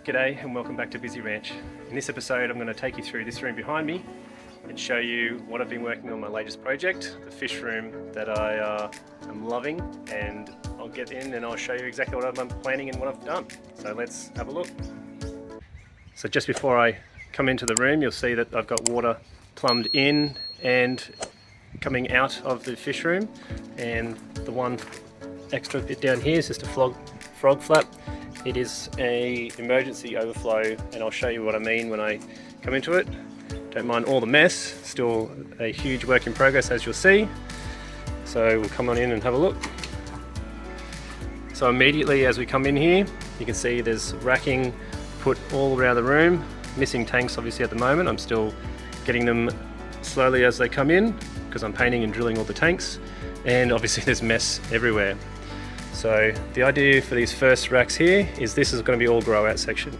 G'day and welcome back to BizyRanch. In this episode I'm going to take you through this room behind me and show you what I've been working on my latest project, the fish room that I am loving, and I'll get in and I'll show you exactly what I'm planning and what I've done. So let's have a look. So just before I come into the room, you'll see that I've got water plumbed in and coming out of the fish room, and the one extra bit down here is just a frog flap. It is an emergency overflow, and I'll show you what I mean when I come into it. Don't mind all the mess, still a huge work in progress as you'll see. So we'll come on in and have a look. So immediately as we come in here, you can see there's racking put all around the room. Missing tanks obviously at the moment. I'm still getting them slowly as they come in because I'm painting and drilling all the tanks, and obviously there's mess everywhere. So the idea for these first racks here is this is going to be all grow out section.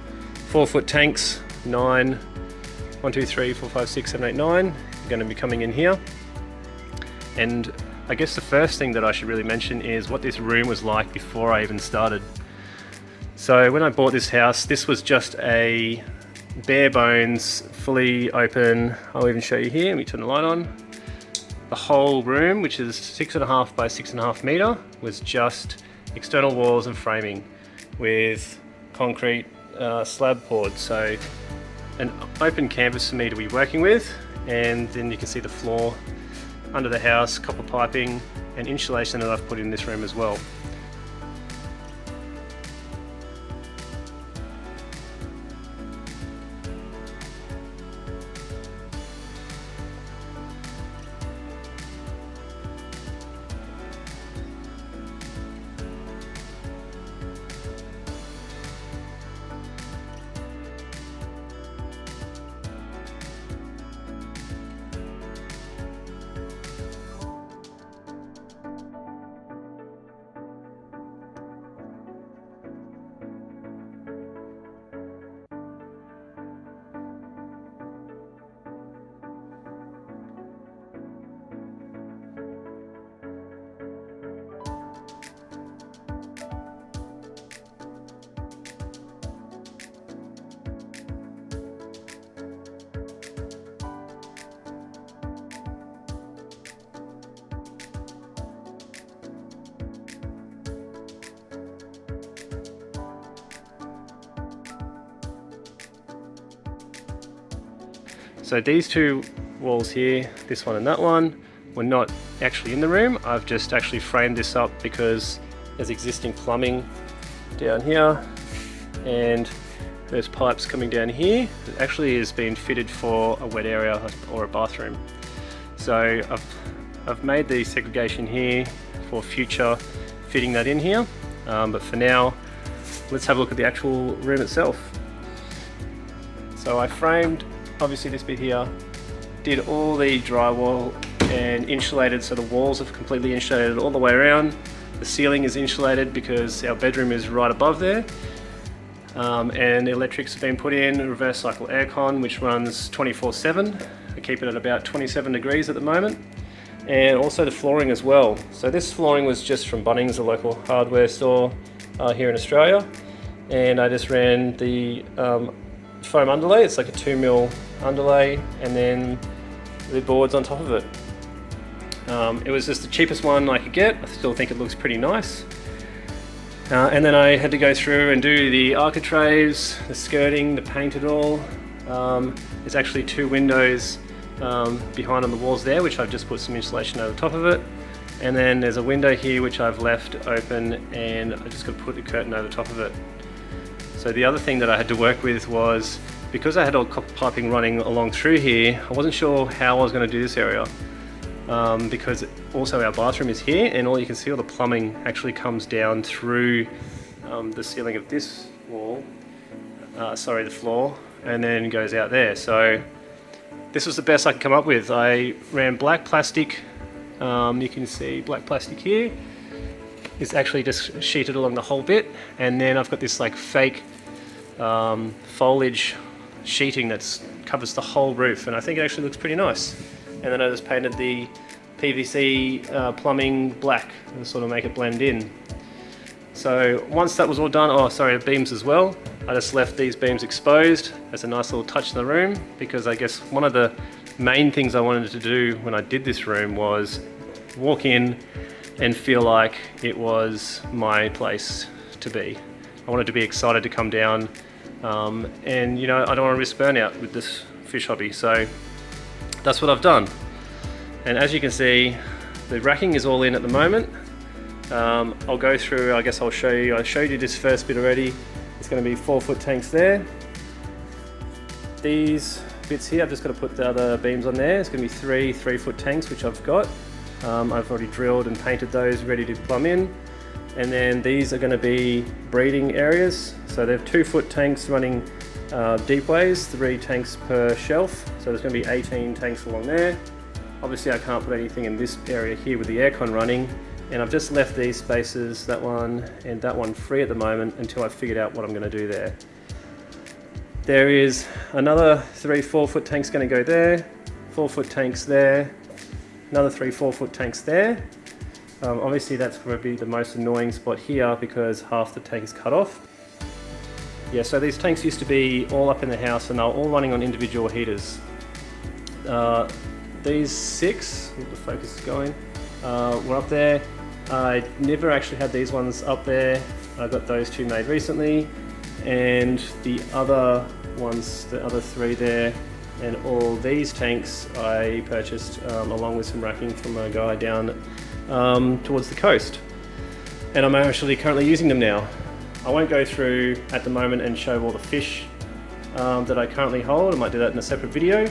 4-foot tanks, 1, 2, 3, 4, 5, 6, 7, 8, 9 are going to be coming in here. And I guess the first thing that I should really mention is what this room was like before I even started. So when I bought this house, this was just a bare bones, fully open. I'll even show you here. Let me turn the light on. The whole room, which is 6.5 by 6.5 meter, was just external walls and framing with concrete slab poured. So an open canvas for me to be working with, and then you can see the floor under the house, copper piping and insulation that I've put in this room as well. So these two walls here, this one and that one, were not actually in the room. I've just actually framed this up because there's existing plumbing down here, and there's pipes coming down here. It actually is being fitted for a wet area or a bathroom. So I've made the segregation here for future fitting that in here. But for now, let's have a look at the actual room itself. So I framed obviously this bit here, did all the drywall and insulated, so the walls are completely insulated all the way around. The ceiling is insulated because our bedroom is right above there, and the electrics have been put in, reverse cycle aircon which runs 24/7. I keep it at about 27 degrees at the moment, and also the flooring as well. So this flooring was just from Bunnings, a local hardware store here in Australia, and I just ran the foam underlay. It's like a 2mm underlay, and then the boards on top of it. It was just the cheapest one I could get. I still think it looks pretty nice. And then I had to go through and do the architraves, the skirting, the paint it all. There's actually 2 windows behind on the walls there, which I've just put some insulation over top of it. And then there's a window here which I've left open, and I just got to put a curtain over top of it. So the other thing that I had to work with was, because I had all copper piping running along through here, I wasn't sure how I was going to do this area, because also our bathroom is here, and all you can see, all the plumbing actually comes down through the ceiling of this wall, the floor, and then goes out there. So this was the best I could come up with. I ran black plastic, you can see black plastic here. It's actually just sheeted along the whole bit, and then I've got this like fake foliage sheeting that covers the whole roof, and I think it actually looks pretty nice. And then I just painted the PVC plumbing black to sort of make it blend in. So once that was all done, the beams as well, I just left these beams exposed as a nice little touch in the room, because I guess one of the main things I wanted to do when I did this room was walk in and feel like it was my place to be. I wanted to be excited to come down, and you know, I don't want to risk burnout with this fish hobby, so that's what I've done. And as you can see, the racking is all in at the moment. I'll go through, I guess I'll show you, I showed you this first bit already. It's going to be 4-foot tanks there. These bits here, I've just got to put the other beams on there. It's going to be 3-3-foot tanks, which I've got. I've already drilled and painted those, ready to plumb in. And then these are going to be breeding areas. So they're 2-foot tanks running deep ways, 3 tanks per shelf. So there's going to be 18 tanks along there. Obviously I can't put anything in this area here with the aircon running. And I've just left these spaces, that one and that one, free at the moment until I've figured out what I'm going to do there. There is another 3 4-foot tanks going to go there, 4-foot tanks there, another 3 4-foot tanks there. Obviously that's going to be the most annoying spot here because half the tank is cut off. Yeah, so these tanks used to be all up in the house and they're all running on individual heaters. These 6, the focus is going, were up there. I never actually had these ones up there. I got those 2 made recently, and the other ones, the other 3 there, and all these tanks I purchased along with some racking from a guy down towards the coast, and I'm actually currently using them now. I won't go through at the moment and show all the fish that I currently hold. I might do that in a separate video,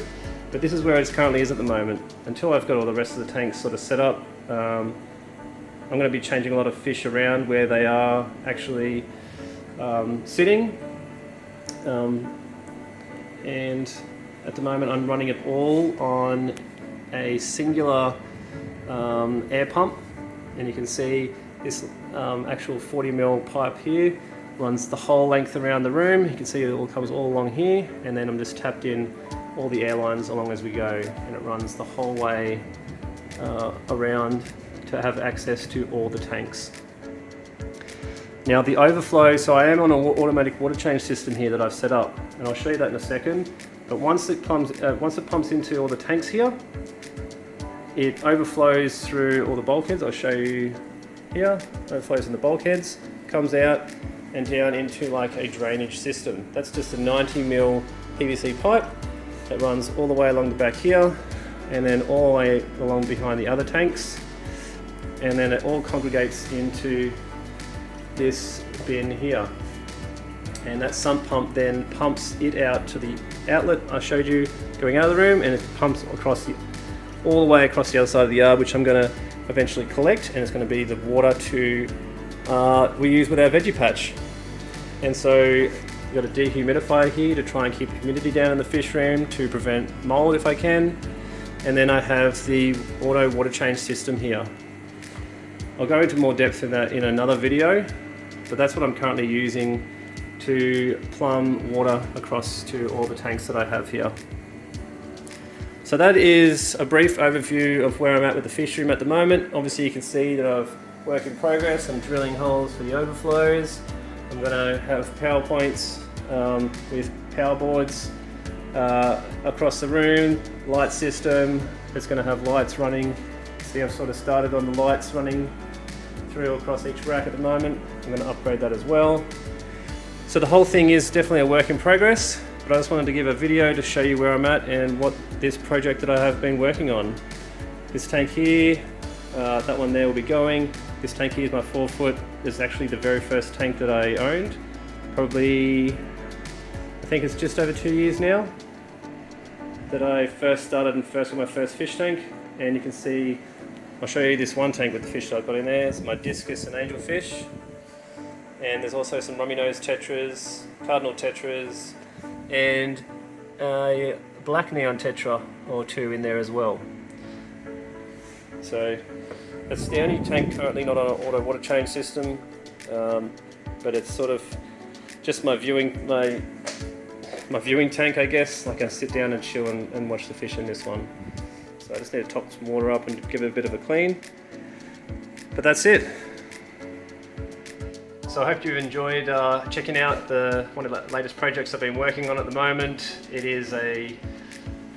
but this is where it currently is at the moment. Until I've got all the rest of the tanks sort of set up, I'm going to be changing a lot of fish around where they are actually sitting, and at the moment I'm running it all on a singular air pump, and you can see this actual 40mm pipe here runs the whole length around the room. You can see it all comes all along here, and then I'm just tapped in all the air lines along as we go, and it runs the whole way around to have access to all the tanks. Now the overflow, so I am on an automatic water change system here that I've set up, and I'll show you that in a second. But once it pumps into all the tanks here, it overflows through all the bulkheads. I'll show you here. Overflows in the bulkheads, comes out and down into like a drainage system. That's just a 90mm PVC pipe that runs all the way along the back here, and then all the way along behind the other tanks. And then it all congregates into this bin here, and that sump pump then pumps it out to the outlet I showed you going out of the room, and it pumps across all the way across the other side of the yard, which I'm going to eventually collect, and it's going to be the water to we use with our veggie patch. And so we've got a dehumidifier here to try and keep humidity down in the fish room to prevent mold if I can, and then I have the auto water change system here. I'll go into more depth in that in another video, but that's what I'm currently using to plumb water across to all the tanks that I have here. So that is a brief overview of where I'm at with the fish room at the moment. Obviously you can see that I've work in progress. I'm drilling holes for the overflows. I'm going to have PowerPoints with power boards across the room, light system. It's going to have lights running. See, I've sort of started on the lights running through across each rack at the moment. I'm going to upgrade that as well. So the whole thing is definitely a work in progress, but I just wanted to give a video to show you where I'm at and what this project that I have been working on. This tank here, that one there will be going. This tank here is my 4-foot. It's actually the very first tank that I owned. Probably, I think it's just over 2 years now that I first started and first got my first fish tank. And you can see, I'll show you this one tank with the fish that I've got in there. It's my discus and angelfish. And there's also some rummy nose tetras, cardinal tetras, and a black neon tetra or 2 in there as well. So that's the only tank currently not on an auto water change system, but it's sort of just my viewing tank, I guess. I can sit down and chill and watch the fish in this one. So I just need to top some water up and give it a bit of a clean. But that's it. So I hope you've enjoyed checking out one of the latest projects I've been working on at the moment. It is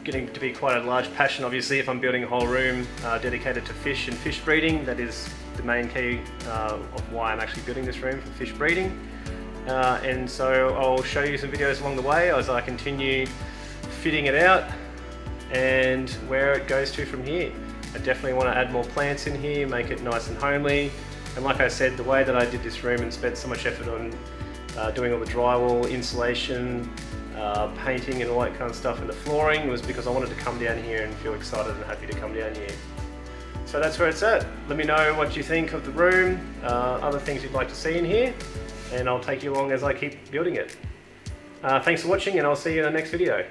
getting to be quite a large passion, obviously, if I'm building a whole room dedicated to fish and fish breeding. That is the main key of why I'm actually building this room, for fish breeding. And so I'll show you some videos along the way as I continue fitting it out and where it goes to from here. I definitely want to add more plants in here, make it nice and homely. And like I said, the way that I did this room and spent so much effort on doing all the drywall, insulation, painting and all that kind of stuff, and the flooring, was because I wanted to come down here and feel excited and happy to come down here. So that's where it's at. Let me know what you think of the room, other things you'd like to see in here, and I'll take you along as I keep building it. Thanks for watching, and I'll see you in the next video.